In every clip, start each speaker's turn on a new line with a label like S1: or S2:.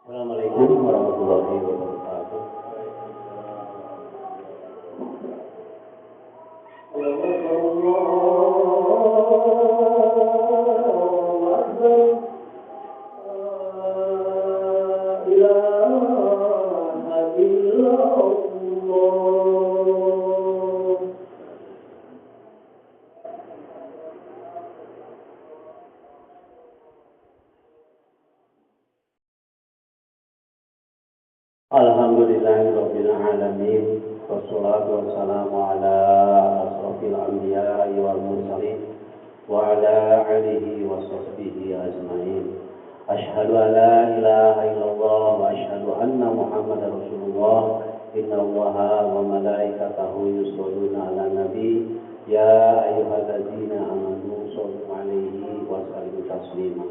S1: Assalamualaikum warahmatullahi wabarakatuh. Alhamdulillahirabbil alamin wassalatu wassalamu ala asrofil anbiya'i wal mursalin wa ala alihi wa sahbihi ajmain. Asyhadu an la ilaha illallah wa asyhadu anna Muhammadar Rasulullah. Innallaha wa malaikatahu yusholluna 'alan nabi ya ayyuhalladzina amanu shollu 'alaihi wa sallimu taslima.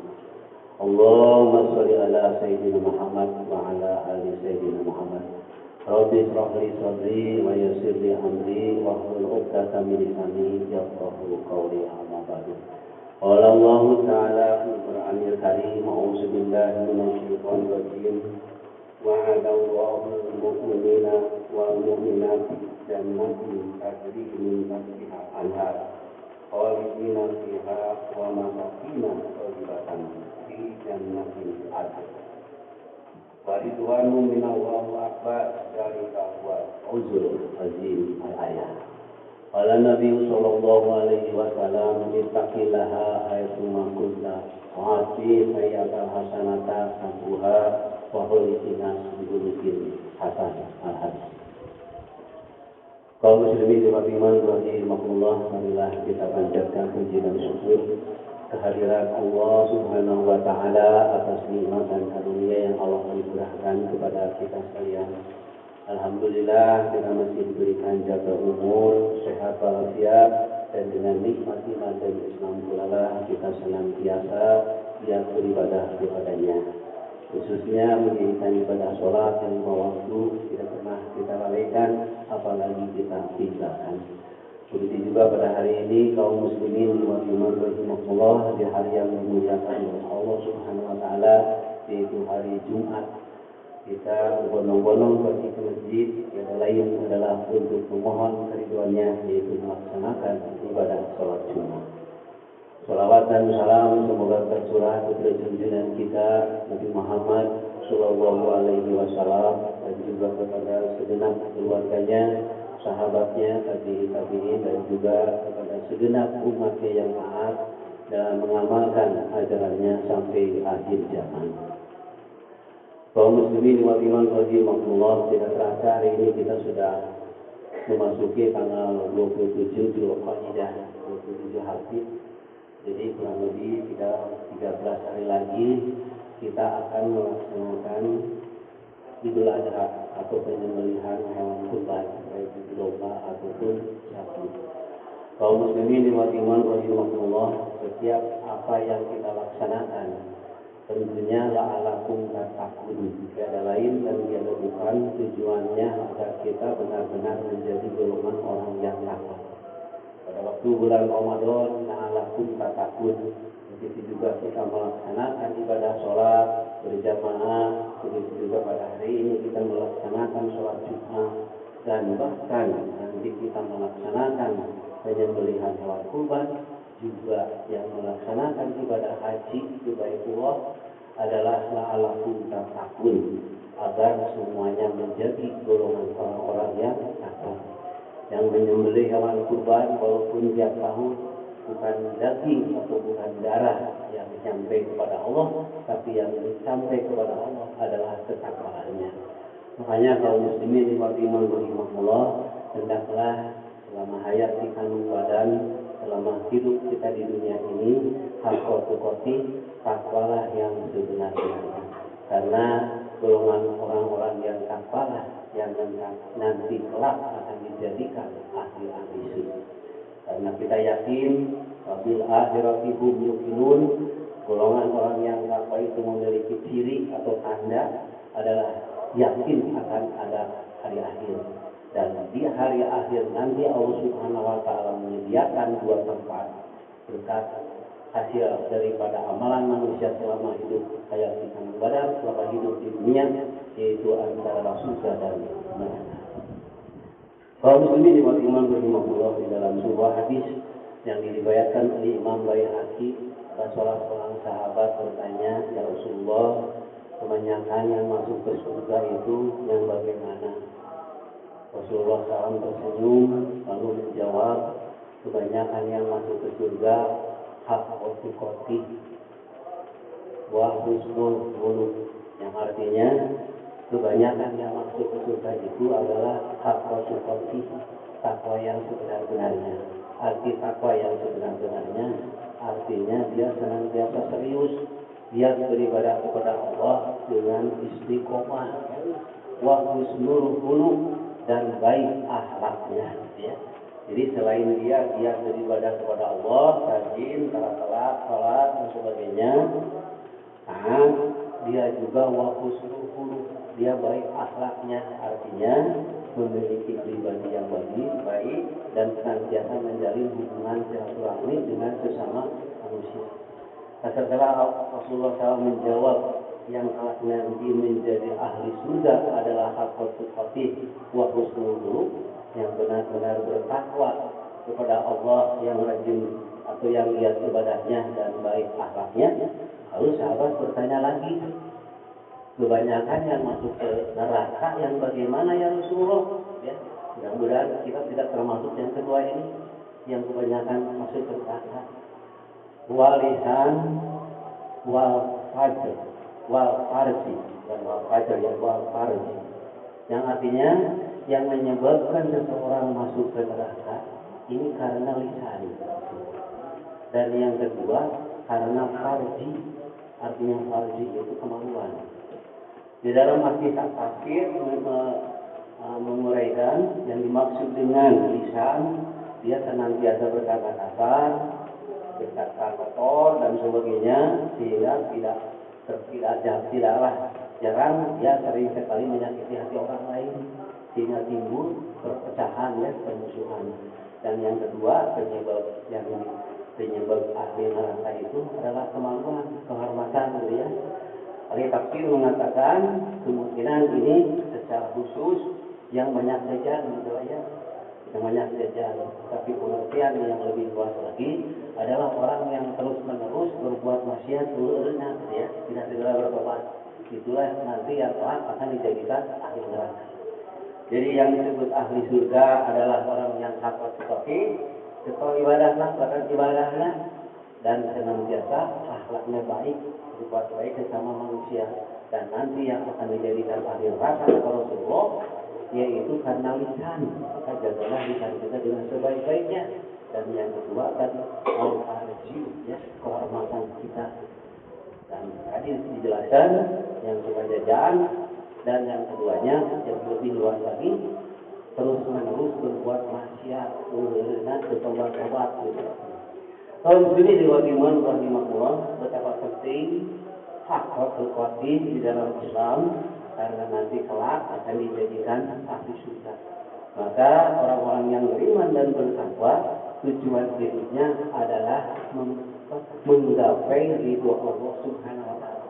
S1: Allahumma sholli ala sayyidina Muhammad wa ala ali sayyidina Muhammad. Rabbi shrah li sadri wa yassir li amri wa hlul 'uqdatam min lisani yafqahu qawli. Amma ba'du. Qala Allah ta'ala fil Qur'anil Karim, a'udzu billahi minasy syaithanir rajim. Wa'ada Allahul mu'minina wal mu'minati jannatin tajri min tahtiha al-anhar khalidina fiha wa masakina thayyibatan jannatin adn. Waridwanu minallahu akbar dzalika huwal fawzul azim. Al-ayat. Qala Nabi sallallahu alaihi wasallam ittaqillaha haitsu ma kunta wa ati sayyi'ata hasanata tambuha wa khuluqina bil hasan. Al-hadis. Kaum muslimin rahimahullah, marilah kita panjatkan puji dan syukur kehadiran Allah Subhanahu wa taala atas nikmat dan karunia yang Allah anugerahkan kepada kita sekalian. Alhamdulillah kita masih diberikan jaga umur, sehat walafiat, dan dengan nikmat iman dan Islam pula kita senantiasa giat beribadah kepadanya. Khususnya menjadikan ibadah sholat yang lima waktu tidak pernah kita lalaikan, apalagi kita tinggalkan. Begitu juga pada hari ini kaum muslimin rahimahullah, di hari yang dimuliakan oleh Allah Subhanahu wa taala, yaitu hari Jumat. Kita berbondong-bondong pergi ke masjid, yang lain adalah untuk memohon keridhoannya, yaitu melaksanakan ibadah sholat Jumat. Salawat dan salam semoga tercurah kepada junjungan kita Nabi Muhammad sallallahu alaihi wasallam, dan juga kepada segenap keluarganya, sahabatnya, tabi'in, dan juga kepada segenap umatnya yang taat dalam mengamalkan ajarannya sampai akhir zaman. Kaum muslimin wal iman rahimahullah, tidak terasa hari ini kita sudah memasuki tanggal 27 Dzulqa'dah, 27 Hadis. Jadi kurang lebih 13 hari lagi kita akan melaksanakan Idul Adha atau penyembelihan hewan kurban, baik itu domba ataupun sapi. Kaum muslimin wal iman rahimahullah, setiap apa yang kita laksanakan tentunya la'alakum tattaqun, tiada lain dan tiada bukan tujuannya agar kita benar-benar menjadi golongan orang yang takwa. Pada waktu bulan Ramadan, la'alakum tattaqun, begitu juga kita melaksanakan ibadah sholat berjamaah, begitu juga pada hari ini kita melaksanakan sholat Jumat, dan bahkan nanti kita melaksanakan penyembelihan hewan kurban, juga yang melaksanakan ibadah haji ke Baitullah adalah la'alakum tattaqun, agar semuanya menjadi golongan orang-orang yang takwa. Yang menyembelih hewan kurban walaupun tiap tahun bukan daging atau bukan darah yang sampai kepada Allah, tapi yang sampai kepada Allah adalah ketakwaannya. Makanya kaum muslimin rahimahullah, hendaklah selama hayat di kandung badan, selama hidup kita di dunia ini, hakikati takwalah yang sebenarnya. Karena golongan orang-orang yang takwalah yang nanti kelak akan dijadikan ahli-ahli surga. Karena kita yakin wabil akhirati hum yuqinun, golongan orang yang takwa itu memiliki ciri atau tanda adalah yakin akan ada hari akhir. Dan di hari akhir nanti Allah Subhanahu wa taala menyediakan dua tempat berkat hasil daripada amalan manusia selama hidup hayat di tanah badan, selama hidup di dunia dunia, yaitu antara surga dan neraka. Kaum muslimin wal iman rahimahullah, di dalam sebuah hadis yang diriwayatkan oleh Imam Baihaqi, salah seorang sahabat bertanya, "Ya Rasulullah, kebanyakan yang masuk ke surga itu yang bagaimana?" Rasulullah SAW tersenyum lalu menjawab, "Kebanyakan yang masuk ke surga hak koti wa husnul khuluq," yang artinya kebanyakan yang masuk ke surga itu adalah hak koti, takwa yang sebenar-benarnya. Arti takwa yang sebenar-benarnya artinya dia senantiasa serius, dia beribadah kepada Allah dengan istiqomah, wa husnul khuluq, dan baik akhlaknya, ya. Jadi selain dia beribadah kepada Allah, rajin, salat dan sebagainya, dia juga wa husnul khuluq, dia baik akhlaknya, artinya memiliki pribadi yang baik dan senantiasa menjalin hubungan silaturahmi dengan sesama manusia. Setelah Rasulullah SAW menjawab yang kelak nanti menjadi ahli surga adalah haqqul qatih wa husnul khuluq, yang benar-benar bertakwa kepada Allah, yang rajin atau yang giat ibadahnya dan baik akhlaknya. Lalu sahabat bertanya lagi, kebanyakan yang masuk ke neraka yang bagaimana ya Rasulullah? Ya, mudah-mudahan kita tidak termasuk yang kedua ini, yang kebanyakan masuk ke neraka. Walisan wal fajr wal farji, dan wal fajr ya wal farji, yang artinya yang menyebabkan seseorang masuk ke neraka ini karena lisan, dan yang kedua karena farji, artinya farji itu kemaluan. Di dalam arti tafsir menguraikan yang dimaksud dengan lisan, dia senantiasa berkata kasar, berkata kotor dan sebagainya, sehingga tidaklah jarang dia sering sekali menyakiti hati orang lain, sehingga timbul perpecahan, ya, permusuhan. Dan yang kedua penyebab ahli neraka itu adalah kemaluan, kehormatan, gitu ya. Ahli tafsir mengatakan kemungkinan ini secara khusus yang banyak jajan, gitu ya, yang banyak jajan. Tapi pengertian yang lebih luas lagi adalah orang yang terus-menerus berbuat maksiat berulang, gitu ya, tidak segera bertobat. Itulah nanti yang kelak akan dijadikan ahli neraka. Jadi yang disebut ahli surga adalah orang yang takwa ibadahnya, bahkan ibadahnya, dan senantiasa akhlaknya baik, berbuat baik sesama manusia. Dan nanti yang akan dijadikan ahli neraka kata Rasulullah, yaitu karena lisan. Maka jagalah lisan kita dengan sebaik-baiknya. Dan yang kedua tadi al-farji, ya, kehormatan kita. Dan tadi dijelaskan yang kebajajan, dan yang keduanya yang lebih luas lagi, terus menerus berbuat maksiat, dengan bertobat-tobat, gitu. Kalau di sini diwakilkan rahimahullah, betapa penting haqqul qatih di dalam Islam, karena nanti kelak akan dijadikan ahli surga. Maka orang-orang yang beriman dan bertakwa, tujuan hidupnya adalah menggapai ridho Allah Subhanahu wa taala.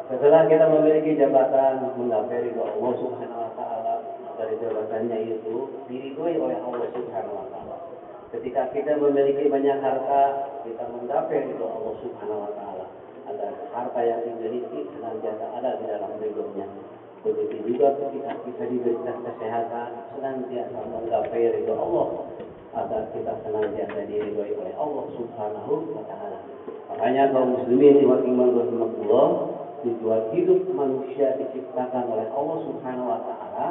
S1: Setelah kita memiliki jabatan menggapai ridho Allah Subhanahu wa taala, dari jabatannya itu diridhoi oleh Allah Subhanahu wa taala. Ketika kita memiliki banyak harta, kita menggapai ridho Allah Subhanahu wa taala, agar harta yang dimiliki senantiasa ada di dalam ridhonya. Begitu juga ketika kita diberikan kesehatan, senantiasa menggapai ridho Allah, agar kita senantiasa diridhoi oleh Allah Subhanahu wa taala. Makanya kaum muslimin rahimahullah, tujuan hidup manusia diciptakan oleh Allah Subhanahu wa taala,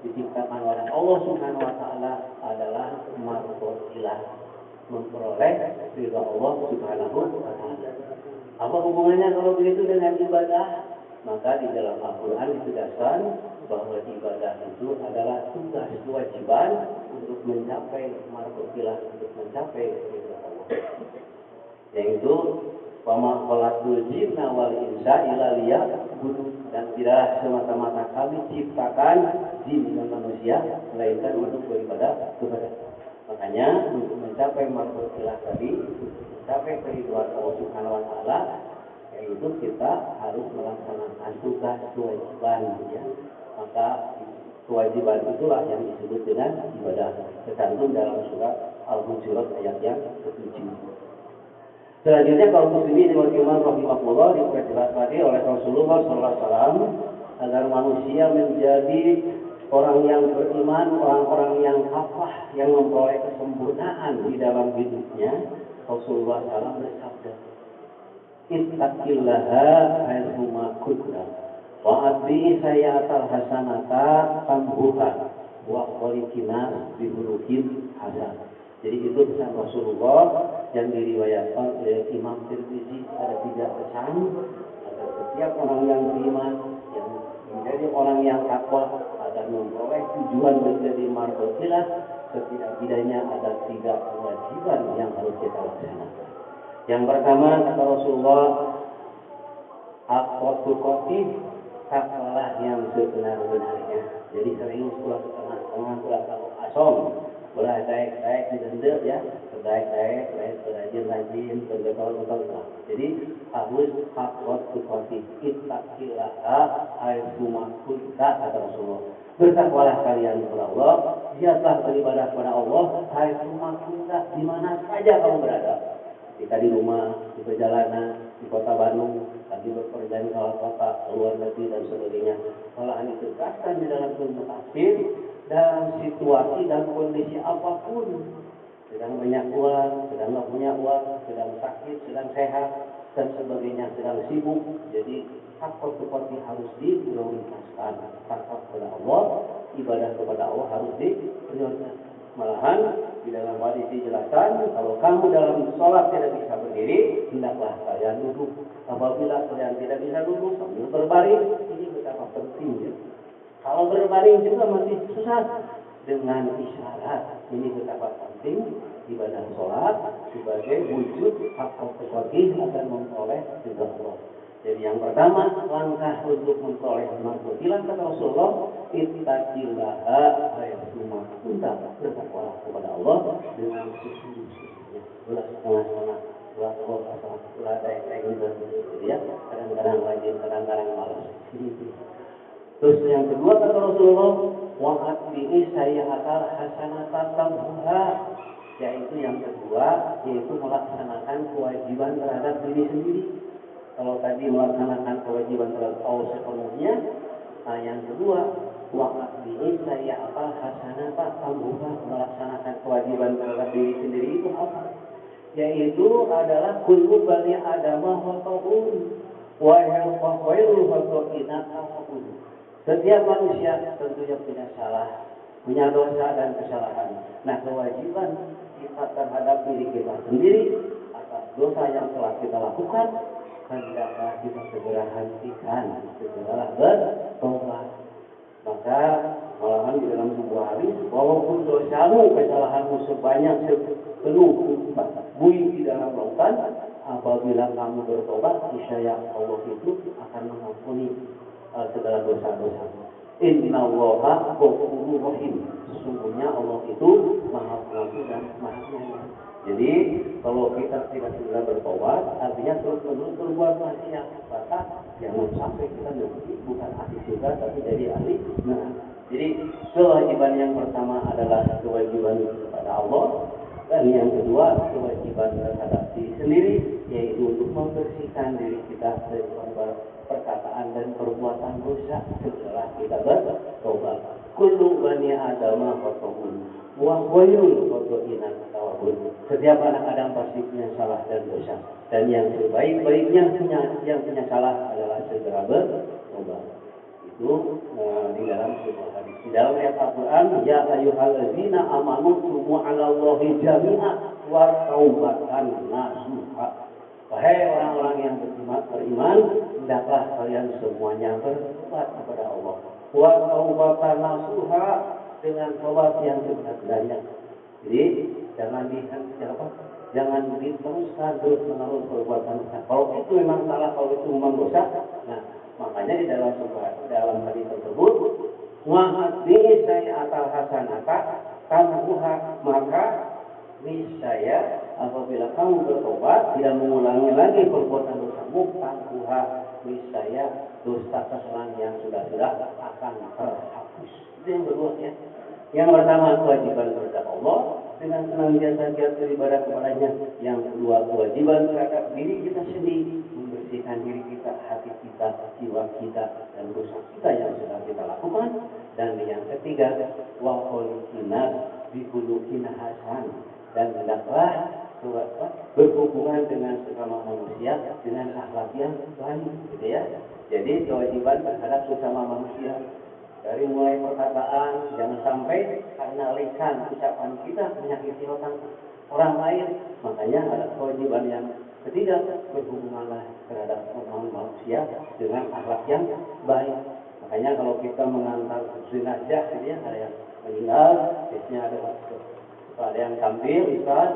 S1: diciptakan oleh Allah Subhanahu wa taala adalah marqatillah, memperoleh ridha Allah Subhanahu wa taala. Apa hubungannya kalau begitu dengan ibadah? Maka di dalam Al-Qur'an ditegaskan bahwa ibadah itu adalah tugas kewajiban untuk mencapai marqatillah, untuk mencapai ridha Allah. Yaitu wama khalaqul jinna wal insa illa liya'budun, dan tidaklah semata-mata kami ciptakan jin dan manusia melainkan untuk beribadah kepada. Makanya untuk mencapai marqatillah tadi, mencapai keridhaan Allah Subhanahu wa taala, yaitu kita harus melaksanakan tugas kewajiban ya. Maka kewajiban itulah yang disebut dengan ibadah, tercantum dalam surat Al-Hujurat ayat yang ke-7. Selanjutnya kaum muslimin wal iman rahimahullah diperjelas lagi oleh Rasulullah SAW agar manusia menjadi orang yang beriman, orang-orang yang kafah, yang memperoleh kesempurnaan di dalam hidupnya. Rasulullah SAW bersabda, ittaqillaha haitsuma kunta wa atbi sayyatal hasanata tamhuha wa khaliqinas bihulukin hasan. Jadi itu pesan Rasulullah yang diriwayatkan oleh Imam Tirmizi. Ada 3 pesan agar setiap orang yang beriman, yang menjadi orang yang takwa, agar memperoleh tujuan menjadi mardotilah, setidak-tidaknya ada 3 kewajiban yang harus kita laksanakan. Yang pertama kata Rasulullah, aqwatul qatif, takwalah yang sebenar-benarnya. Jadi sering pulang ke tengah-tengah, pulang ke asom, pulang daek-daek didendel ya, daek-daek, rajin-rajin, betul-betul. Jadi harus aqwatul qatif, ittaqillaha haitsuma kunta kata Rasulullah. Bertakwalah kalian kepada Allah, giatlah beribadah kepada Allah haitsuma kunta, di mana saja kamu berada. Jika di rumah, di perjalanan, di kota Bandung, lagi bepergian ke kota, luar negeri dan sebagainya. Malahan ditegaskan di dalam ilmu tafsir, dalam situasi dan kondisi apapun, sedang banyak uang, sedang nggak punya uang, sedang sakit, sedang sehat dan sebagainya, sedang sibuk. Jadi takwa seperti harus diprioritaskan. Takwa kepada Allah, ibadah kepada Allah harus diprioritaskan. Malahan di dalam hadis dijelaskan, kalau kamu dalam sholat tidak bisa berdiri, hendaklah kalian duduk. Apabila kalian tidak bisa duduk sambil berbaring, ini betapa pentingnya. Kalau berbaring juga masih susah, dengan isyarat. Ini betapa penting ibadah sholat sebagai wujud hak konstitusi akan memperoleh ridha Allah. Jadi yang pertama, langkah untuk memperoleh mardotilah kata Rasulullah, ittaqillaha haitsuma kunta, bertakwalah kepada Allah dengan sesungguhnya. Belas tengah-tengah, belas kosong, belas daik-daik gitu ya. Kadang-kadang rajin, kadang-kadang malas. Terus yang kedua kata Rasulullah, wa'at bihi sayyi'atal hasanata tamhuha, yaitu yang kedua, yaitu melaksanakan kewajiban terhadap diri sendiri. Kalau tadi melaksanakan kewajiban terhadap Allah sepenuhnya, nah yang kedua, wa'at bihi sayyi'atal hasanata tamhuha, melaksanakan kewajiban terhadap diri sendiri itu apa? Yaitu adalah kullu bani adama khata'un wa khairul khata'ina tawwabun. Setiap manusia tentunya punya salah, punya dosa dan kesalahan. Nah, kewajiban kita terhadap diri kita sendiri atas dosa yang telah kita lakukan, hendaklah kita segera hentikan, segera bertobat. Maka malahan di dalam sebuah hadis, walaupun dosamu, kesalahanmu sebanyak sepenuh bumi di dalam lautan, apabila kamu bertobat, niscaya Allah itu akan mengampuni segala dosa-dosa. Innallaha ghafurur rahim. Sesungguhnya Allah itu Maha Pengampun dan Maha Penyayang. Jadi kalau kita tidak segera bertobat, artinya terus-menerus berbuat maksiat, maka jangan sampai kita nanti bukan ahli surga tapi jadi ahli neraka. Jadi kewajiban yang pertama adalah kewajiban kepada Allah, dan yang kedua kewajiban terhadap diri sendiri, yaitu untuk membersihkan diri kita dari perkataan dan perbuatan dosa setelah kita bertobat. Kullu bani adama khata'un wa khairul khata'ina tawwabun. Setiap anak Adam pasti punya salah dan dosa, dan yang sebaik-baiknya yang punya salah adalah segera bertobat. Itu di dalam sebuah hadis. Di dalam ayat Al-Qur'an, ya ayyuhallazina amanu tubu 'alallahi jami'an wa taubatan nasuha. Wahai orang-orang yang beriman, hendaklah kalian semuanya bertobat kepada Allah. Wa taubatan nasuha, dengan tobat yang sebenarnya. Jadi jangan diteruskan terus-menerus perbuatan dosa. Kalau itu memang salah, kalau itu memang dosa, nah makanya di dalam hadis tersebut, wa'at bihi sayyi'atal hasanata tamhuha, maka Niscaya apabila kamu bertobat tidak mengulangi lagi perbuatan dosamu, tangguhlah niscaya dosa kesalahan yang sudah akan terhapus. Itu yang kedua ya. Yang pertama kewajiban kepada Allah dengan senantiasa giat beribadah kepadanya. Yang kedua kewajiban terhadap diri kita sendiri, membersihkan diri kita, hati kita, jiwa kita, dan dosa kita yang sudah kita lakukan. Dan yang ketiga wa khuluqinas bi khuluqin hasan, dan hendaklah berhubungan dengan sesama manusia dengan akhlak yang baik, gitu ya. Jadi kewajiban terhadap sesama manusia dari mulai perkataan, jangan sampai karena lisan ucapan kita menyakiti orang lain. Makanya ada kewajiban yang ketiga, berhubunganlah terhadap manusia dengan akhlak yang baik. Makanya kalau kita mengantar jenazah, gitu ya, ada yang meninggal, biasanya ada yang tampil, Ustaz,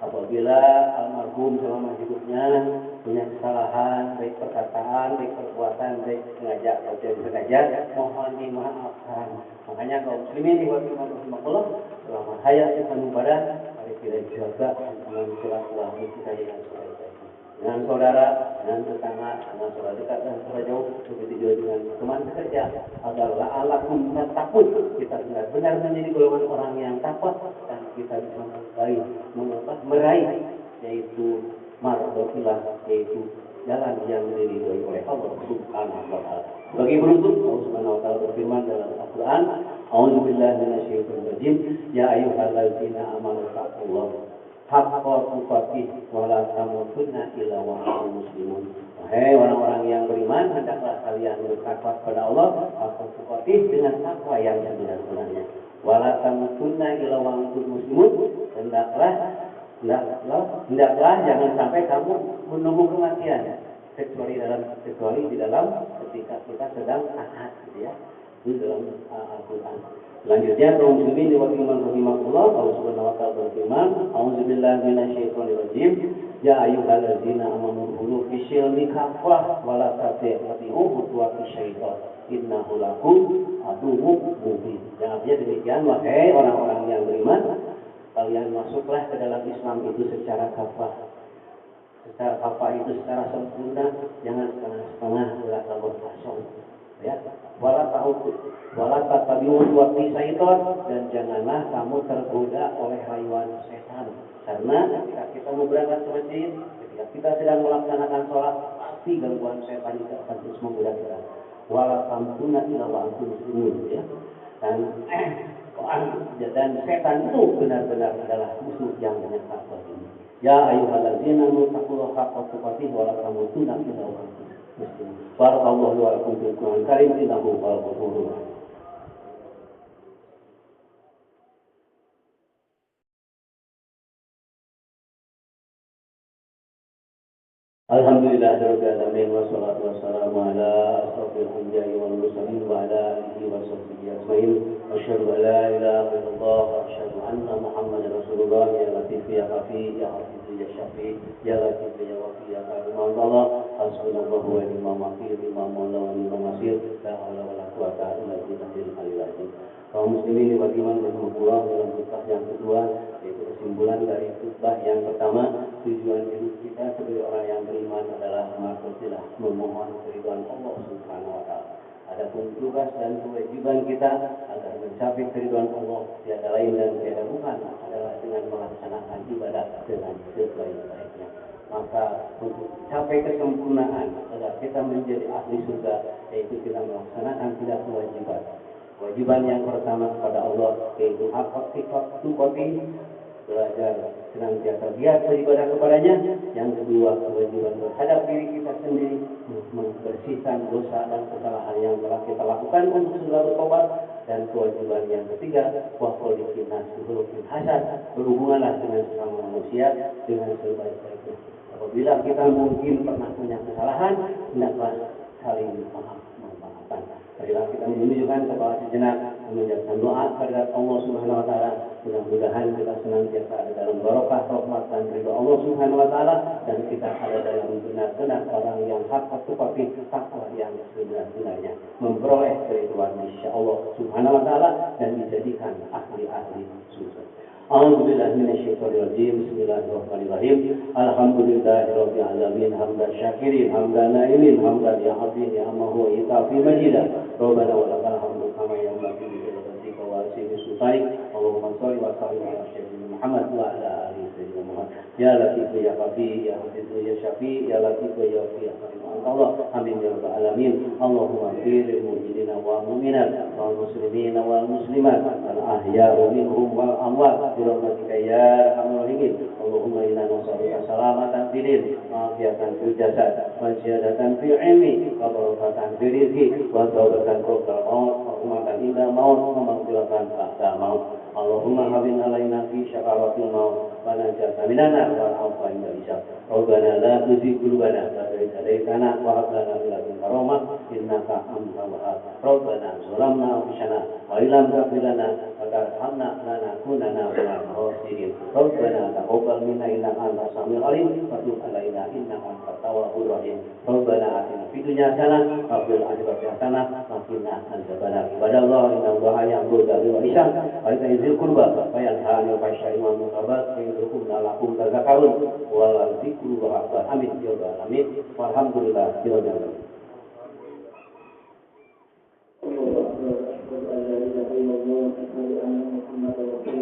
S1: apabila almarhum selama hidupnya punya kesalahan, baik perkataan, baik perbuatan, baik sengaja atau tidak sengaja, mohon dimaafkan. Makanya kaum muslimin diwakilkan rahimakumullah, selama hayat kita ibadah, mari kita jaga hubungan silaturahmi kita dengan sebaik-baiknya, dengan saudara, dengan tetangga, dengan saudara dekat dan saudara jauh, begitu juga dengan teman kerja, agar la'alakum tattaqun, kita benar-benar menjadi golongan orang yang takwa dan kita bisa meraih yaitu mardhatillah, yaitu jalan yang diridhoi oleh Allah Subhanahu wa taala. Bagi beruntung Allah Subhanahu wa taala berfirman dalam Al-Qur'an, a'udzubillahi minasyaitonir rajim, ya ayyuhalladzina amanu taqullaha haqqa tuqatih wa la tamutunna illa wa antum muslimun. Wahai orang-orang yang beriman, hendaklah kalian bertakwa kepada Allah haqqa tuqatih, dengan takwa yang sebenar-benarnya. Wa la tamutunna illa wa antum muslimun, hendaklah jangan sampai kamu menunggu kematian kecuali di dalam ketika kita sedang taat, gitu ya. Itu dalam Al-Qur'an. Selanjutnya kaum muslimin diwakilkan rahimakumullah, Allah Subhanahu wa taala berfirman, a'udzubillahi minasyaitonir rajim, ya ayyuhalladzina amanu khulu fi syilmi kafah wa la tattabi'u khutuwati syaitan innahu lakum aduwwun mubin. Yang artinya demikian, wahai orang-orang yang beriman, kalian masuklah ke dalam Islam itu secara kafah. Secara kafah itu secara sempurna, jangan setengah-setengah belakang kosong. Ya, wala tattabi'u khutuwati syaitan, dan janganlah kamu tergoda oleh rayuan setan. Karena ketika kita mau berangkat ke masjid, ketika kita sedang melaksanakan sholat, pasti gangguan setan itu akan terus menggoda kita. Wala tamtuna ila wa antum muslimun, ya. Dan setan itu benar-benar adalah musuh yang menyesat ini. Ya ayyuhalladzina amanu taqullaha haqqa tuqatih wa la tamutunna illa wa antum muslimun. Barakallahu wa lakum fil Qur'anil karim, innahu huwal ghafurur rahim. Alhamdulillahirabbil alamin wassalatu wassalamu ala asrofil anbiya'i wal mursalin wa ala alihi wa sahbihi ajmain. Asyhadu an la ilaha illallah wa asyhadu anna Muhammadar Rasulullah. Ya Latif ya Hafiz ya Hafiz ya Syafi ya Latif ya Wafi ya Karim Allah. Hasbunallahu wa ni'mal wakil, ni'mal maula wa ni'mal nasir. La haula wa la quwwata illa billahil aliyyil azim. Kaum muslimin bagaimana berkumpulah dalam khutbah yang kedua, yaitu kesimpulan dari khutbah yang pertama. Tujuan hidup kita sebagai orang yang beriman adalah maksudnya memohon keridhaan Allah Subhanahu wa taala. Adapun tugas dan kewajiban kita agar mencapai keridhaan Allah tiada lain dan tiada bukan adalah dengan melaksanakan ibadah dengan sebaik-baiknya. Maka untuk mencapai kesempurnaan agar kita menjadi ahli surga, yaitu kita melaksanakan 3 kewajiban. Kewajiban yang pertama kepada Allah, yaitu haqqa tuqatih, belajar senantiasa giat beribadah kepadanya. Yang kedua, kewajiban terhadap diri kita sendiri, membersihkan dosa dan kesalahan yang telah kita lakukan untuk segera bertobat. Dan kewajiban yang ketiga, wa khuluqin hasan, berhubunganlah dengan sesama manusia dengan sebaik-baiknya. Apabila kita mungkin pernah punya kesalahan, hendaklah saling memaafkan. Marilah kita menunjukkan kepala sejenak, mengucapkan doa kepada Allah Subhanahu wa taala. Mudah-mudahan kita senantiasa ada dalam barokah rahmat dan ridha Allah Subhanahu wa taala, dan kita ada dalam benar-benar orang yang hak tuqatih, takwa yang sebenar-benarnya. memperoleh keridhaan insya Allah Subhanahu wa Ta'ala dan dijadikan ahli-ahli surga. A'udzubillahi minasyaitonirrajim. Bismillahirrahmanirrahim. Alhamdulillahirabbil alamin hamdan syakirin hamdan na'imin hamdan ya abin ya amahu ita fi majidah. Rabbana wa lakal hamdu kama yanbaghi li jalalatika wa azimi sultanik. Allahumma shalli wa sallim ala sayyidina Muhammad wa ala alihi sayyidina Muhammad. Ya Latif ya Qafi ya Hafiz ya Syafi ya Latif ya Wafi ya Karim Allah. Amin ya rabbal alamin. Allahumma ighfir lil mu'minina wal mu'minat wal muslimina wal muslimat al ahya'u minhum wal amwat. Birahmatika ya arhamar rahimin. Allahumma inna nas'aluka salamatan fid din, afiatan fil jasad, wa ziyadatan fil ilmi, wa barakatan fil rizqi, wa tawbatan qabla maut, wa rahmatan inda maut, wa maghfiratan ba'da maut. Allahumma hawwin alaina fi syaqawatil maut, wa najatna minan nar wa afwa inda hisab. Rabbana la tuzigh qulubana ba'da idh hadaytana wa hab lana min ladunka rahmah innaka antal wahhab. Rabbana zalamna anfusana wa illam taghfir lana wa tarhamna lanakunanna minal khasirin. Rabbana taqabbal minna innaka antas samiul alim wa tub alaina innaka antat tawwabur rahim. Rabbana atina fid dunya hasanah wa fil akhirati hasanah wa qina adzabannar. Ibadallah innallaha ya'muru bil 'adli wal ihsan wa ita'i dzil qurba wa yanha 'anil fahsya'i wal munkar wa yadhkurukum la'allakum tadhakkarun. Wa dzikru akbar. Amin ya rabbal alamin. Walhamdulillah rabbil alamin. Allahu akbar. Asyhadu an la ilaha illallah wa asyhadu anna Muhammadar rasulullah.